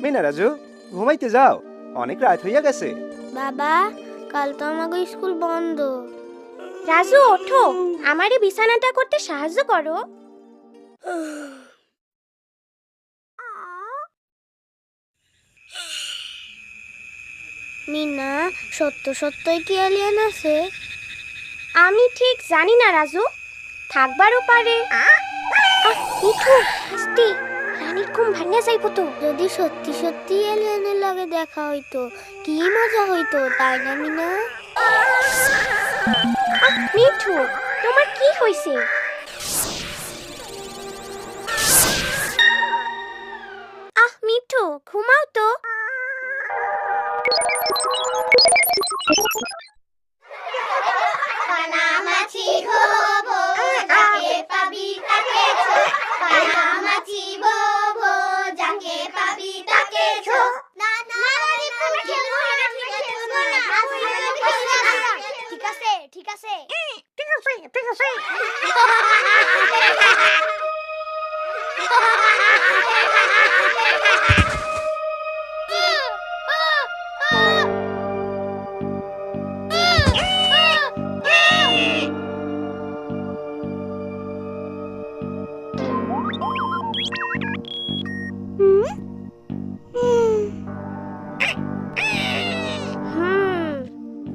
মিনা রাজু, ঘুমাইতে যাও, অনেক রাত হইয়া গেছে। বাবা, কাল তো আমাকে স্কুল বন্ধ। রাজু ওঠো, আমারে বিছানাটা করতে সাহায্য করো। মিনা, সত্যই কি এলিয়েন আছে? আমি ঠিক জানি না রাজু, থাকবারও পারে। মিঠু, আস্তে, রানীর ঘুম ভাঙা যাইব তো। যদি সত্যি এলিয়েনের লগে দেখা হইতো কি মজা হইতো, তাই না মিনা? মিঠু, তোমার কি হইছে? মিঠু, ঘুমাও তো। কানামাছি হবো, যাকে পাবি তাকে ছো। কানামাছি হবো, যাকে পাবি তাকে ছো। ঠিক আছে, ঠিক আছে।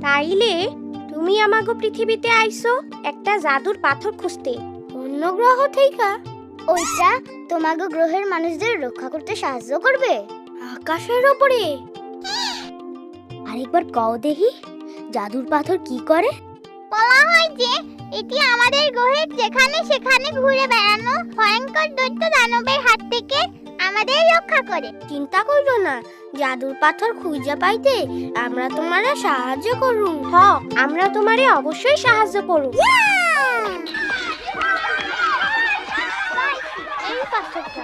তাইলে তুমি আমাগো পৃথিবীতে আইছো একটা জাদুর পাথর খুঁজতে। অন্য গ্রহ থেকে? ওইটা তোমাগো গ্রহের মানুষদের রক্ষা করতে সাহায্য করবে। আকাশের উপরে? আরেকবার কও দেখি, জাদুর পাথর কি করে? বলা হয় যে এটি আমাদের গ্রহের যেখানে সেখানে ঘুরে বেড়ানো ভয়ঙ্কর দৈত্য দানবের হাত থেকে আমাদের রক্ষা করে। চিন্তা করো না, জাদুর পাথর খুঁজে পাইতে আমরা তোমারে সাহায্য করুম। আমরা তোমারে অবশ্যই সাহায্য করব। এই পাথরটা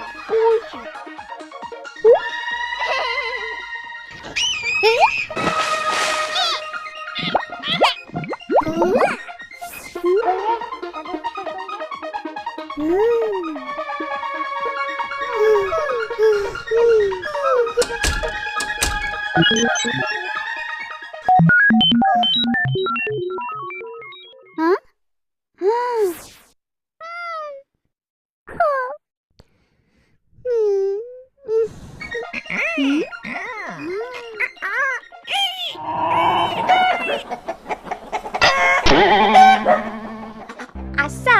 আচ্ছা,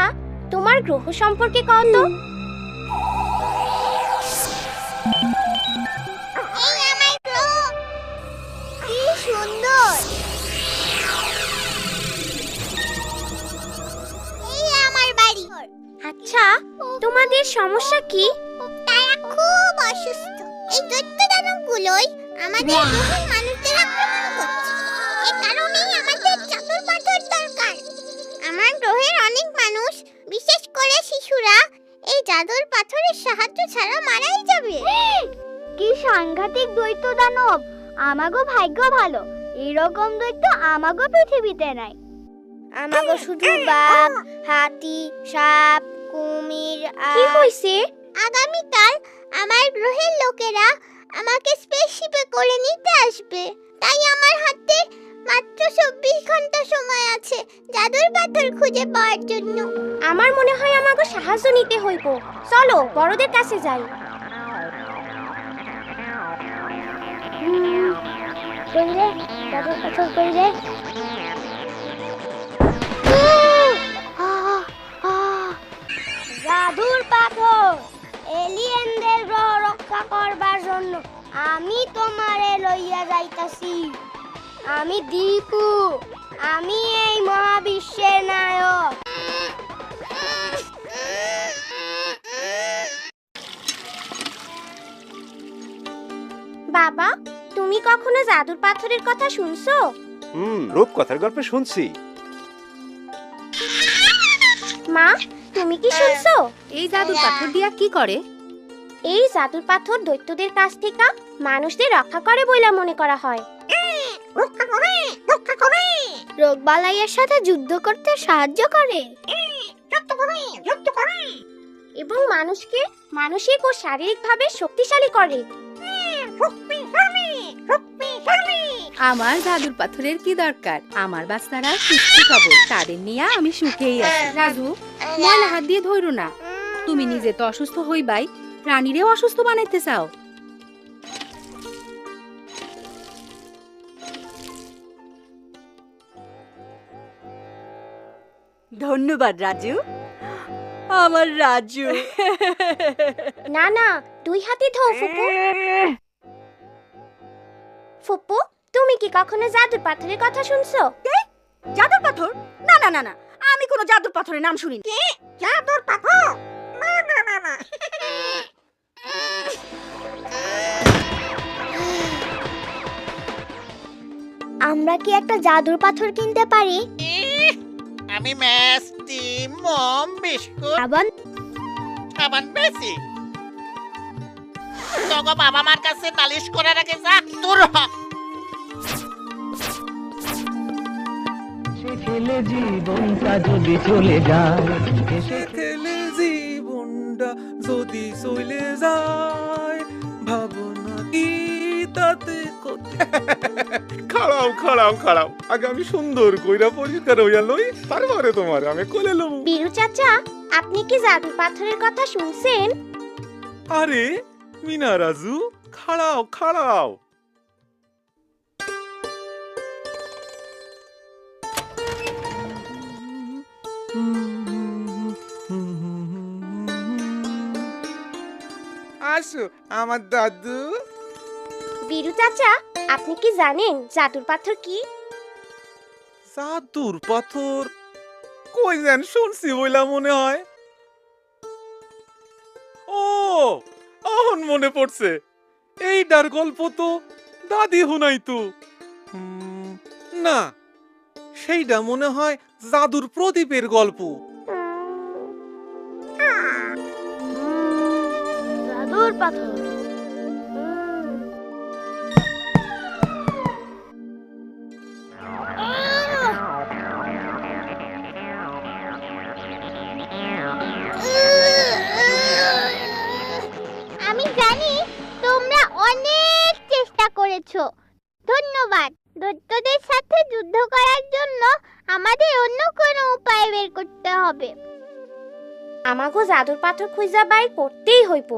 তোমার গ্রহ সম্পর্কে কও তো। এই আমার গ্রহ, কি সুন্দর। এই আমার বাড়ি। আচ্ছা, তোমাদের সমস্যা কি? তারা খুব অসুস্থ। এই দৈত্য দানবগুলোই আমাদের গ্রহের মানুষদের আক্রমণ করছে। এই কারণেই আমাদের জাদুর পাথর দরকার। আমার গ্রহের অনেক মানুষ, বিশেষ করে শিশুরা, এই জাদুর পাথরের সাহায্য ছাড়া মারাই যাবে। কি সাংঘাতিক দৈত্য দানব! আমাগো ভাগ্য ভালো, এরকম দৈত্য আমাগো পৃথিবীতে নাই। আমাগো শুধু বাঘ, হাতি, সাপ, কুমির কি হইছে? আগামীকাল আমার গ্রহের লোকেরা আমাকে স্পেসশিপে করে নিতে আসবে। তাই আমার হাতে মাত্র 24 ঘন্টা সময় আছে জাদুর পাথর খুঁজে পাওয়ার জন্য। আমার মনে হয় আমাগো সাহায্য নিতে হইব। চলো বড়দের কাছে যাই। কইরে জাদুর পাথর কইরে। জাদুর পাথর এলিয়েনদের গ্রহ রক্ষা করবার জন্য আমি তোমারে লইয়া যাইতাছি। আমি দীপু, আমি এই মহাবিশ্বের নায়ক। বাবা, তুমি কখনো জাদুর পাথরের কথা শুনছো? রূপকথার গল্প শুনছি। মা, তুমি কি শুনছো? এই জাদুর পাথর দিয়া কি করে? এই জাদুর পাথর দৈত্যদের কাছ থেকে মানুষদের রক্ষা করে বলে মনে করা হয়। রোগবালাইয়ের সাথে যুদ্ধ করতে সাহায্য করে। এবং মানুষকে মানসিক ও শারীরিকভাবে শক্তিশালী করে। আমার জাদুর পাথরের কি দরকার? আমার বাচ্চারা সুস্থ সবল, তাদের নিয়ে আমি সুখেই আছি। রাজু, ময়লা হাত দিয়ে ধরো না। তুমি নিজে তো অসুস্থ হইবাই, রানীরেও অসুস্থ বানাইতে চাও। ধন্যবাদ রাজু, আমার রাজু। না না, দুই হাতে ধো ফুপু। ফুপু, তুমি কি কখনো জাদুর পাথরের কথা শুনছো? জাদুর পাথর? না না না না, আমি কোনো জাদুর পাথরের নাম শুনিনি। জাদুর পাথর? না না না না। আমরা কি একটা জাদুর পাথর কিনতে পারি? আমি মিষ্টি মম বিস্কুট আবার সাবান বেশি তোকে বাবা মার কাছে নালিশ করার আগে যা দূর হ। খেলে জীবনটা যদি চলে যায়, খেলে জীবনটা যদি চলে যায়, ভাবনা কি তাতে খাড়াও খাড়াও খাড়াও, আগে আমি সুন্দর কইরা পরিষ্কার হইয়া লই, তারপরে তোমার আমি কোলে লমু। বীরু চাচা, আপনি কি জাদুর পাথরের কথা শুনছেন? আরে মিনা রাজু, খাড়াও খাড়াও। আসো আমার দাদু। বীরু চাচা, আপনি কি জানেন জাদুর পাথর কি? জাদুর পাথর কই যেন শুনছি বইলা মনে হয়। ও, এখন মনে পড়ছে, এইটার গল্প তো দাদি হুনাইতো। না, সেইটা মনে হয় জাদুর প্রদীপের গল্প। জাদুর পাথর। আমি জানি তোমরা অনেক চেষ্টা করেছো। ধন্যবাদ। দৈত্যদের সাথে যুদ্ধ করার জন্য আমাদের অন্য কোনো উপায় বের করতে হবে। আমাগো জাদুর পাথর খুঁজা বাই করতেই হইব।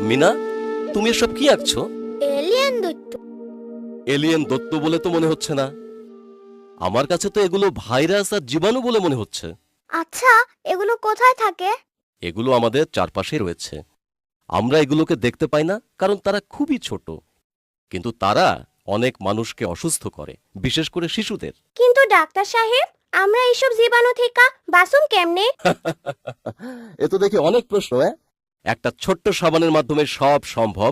মিনা, তুমি এসব কি আঁকছো? এলিয়েন দৈত্য। এলিয়েন দত্ত বলে তো মনে হচ্ছে না, আমার কাছে তো এগুলো ভাইরাস আর জীবাণু বলে মনে হচ্ছে। আচ্ছা, এগুলো কোথায় থাকে? এগুলো আমাদের চারপাশে রয়েছে। আমরা এগুলোকে দেখতে পাই না কারণ তারা খুবই ছোট, কিন্তু তারা অনেক মানুষকে অসুস্থ করে, বিশেষ করে শিশুদের। কিন্তু ডাক্তার সাহেব, আমরা এইসব জীবাণু থেকে বাঁচুম কেমনে? এ তো দেখি অনেক প্রশ্ন। একটা ছোট্ট সাবানের মাধ্যমে সব সম্ভব।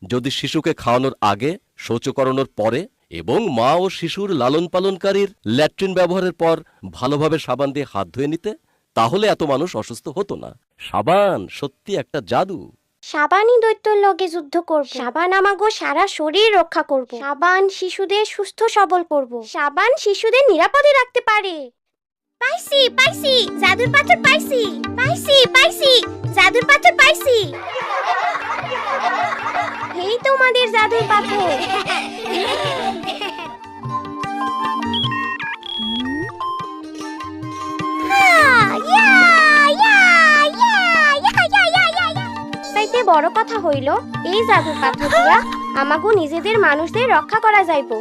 যদি শিশুকে খাওয়ানোর আগে, শৌচ করানোর পরে এবং মা ও শিশুর লালন পালনকারীর ল্যাট্রিন ব্যবহারের পর ভালোভাবে সাবান দিয়ে হাত ধুয়ে নিতে, তাহলে এত মানুষ অসুস্থ হতো না। সাবান সত্যি একটা জাদু। সাবানই দৈত্যর লগে যুদ্ধ করব। সাবান আমাগো সারা শরীর রক্ষা করব। সাবান শিশুদের সুস্থ সবল করব। সাবান শিশুদের নিরাপদে রাখতে পারে। পাইছি পাইছি, জাদুর পাথর পাইছি। পাইছি পাইছি, জাদুর পাথর পাইছি। এই তোমাদের জাদুর পাথর। চাইতে বড় কথা হইল, এই জাদুর পাথর দিয়া আমাগো নিজেদের মানুষদের রক্ষা করা যাইব।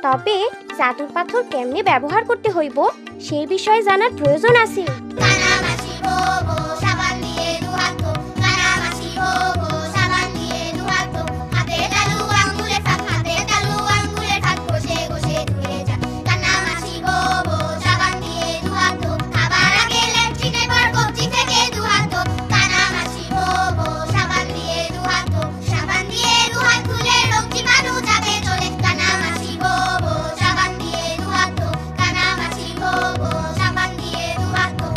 তবে জাদুর পাথর কেমনে ব্যবহার করতে হইব সেই বিষয়ে জানার প্রয়োজন আছে। কানামাছি হবো, সাবান দিয়ে দু হাত ধো। কানামাছি হবো, সাবান দিয়ে দু হাত ধো। হাতে তালু আঙ্গুলে থাক, হাতে তালু আঙ্গুলে থাক, ঘষে ঘষে ধুয়ে যা। কানামাছি হবো, সাবান দিয়ে দু হাত ধো। খাবার আগে ল্যাট্রিনে পর কবজি থেকে দু হাত ধো। কানামাছি হবো, সাবান দিয়ে দু হাত ধো। সাবান দিয়ে দু হাত ধুলে রোগ জীবাণু যাবে চলে। কানামাছি হবো, সাবান দিয়ে দু হাত ধো। কানামাছি হবো, সাবান দিয়ে দু হাত ধো।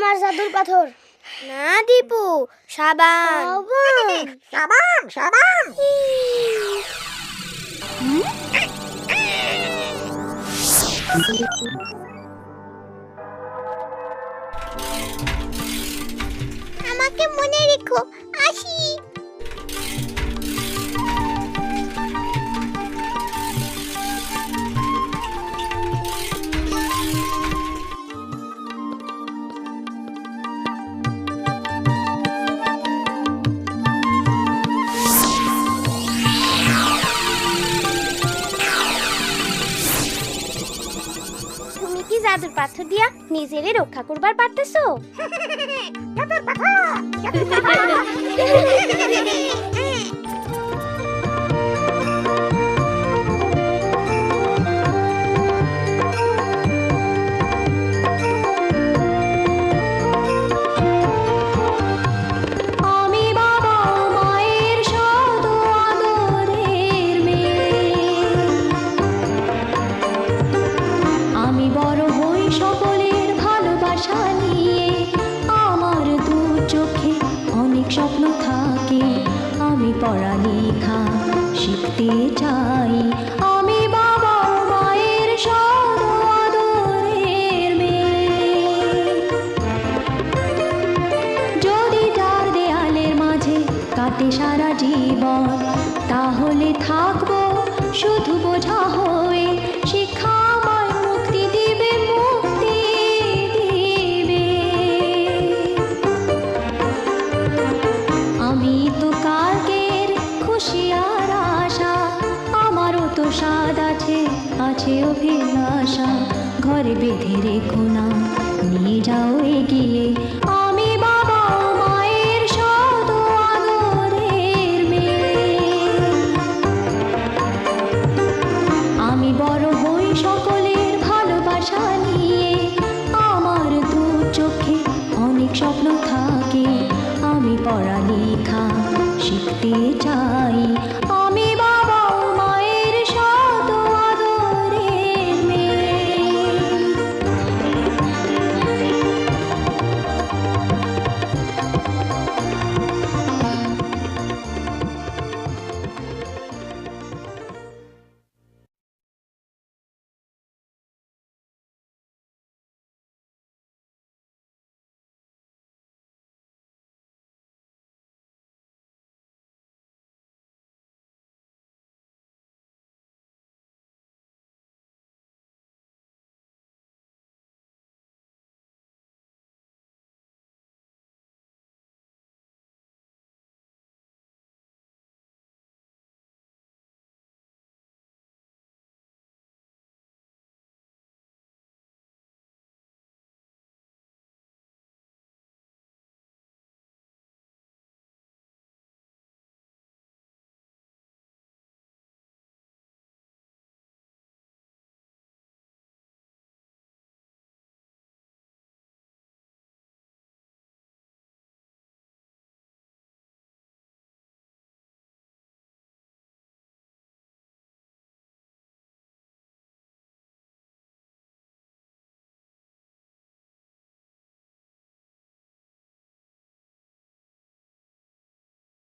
আমার জাদুর পাথর। না দীপু, সাবান। সাবান সাবান আমাকে মনে রেখো, আসি। তুমি কি জাদুর পাথর দিয়া নিজেরে রক্ষা করবার পারতেছো? আমি বাবা মায়ের শত আদরের মেয়ে, আমি বড় হই সকলের ভালোবাসা নিয়ে। আমার দু চোখে অনেক স্বপ্ন থাকে, আমি পড়ালেখা শিখতে চাই। আমি বাবা মায়ের শত আদরের মেয়ে। যদি চার দেয়ালের মাঝে কাটে সারা জীবন, তাহলে থাকবো শুধু বোঝা হয়ে। শিক্ষা আমায় মুক্তি দিবে, মুক্তি দিবে। আমি তো কালকের খুশি আর আশা, আমারও তো স্বাদ আছে, আছে অভিলাষা। ঘরে বেঁধে রেখো না, নিয়ে যাও এগিয়ে। আমি বাবা মায়ের শত আদরের মেয়ে, আমি বড় হই সকল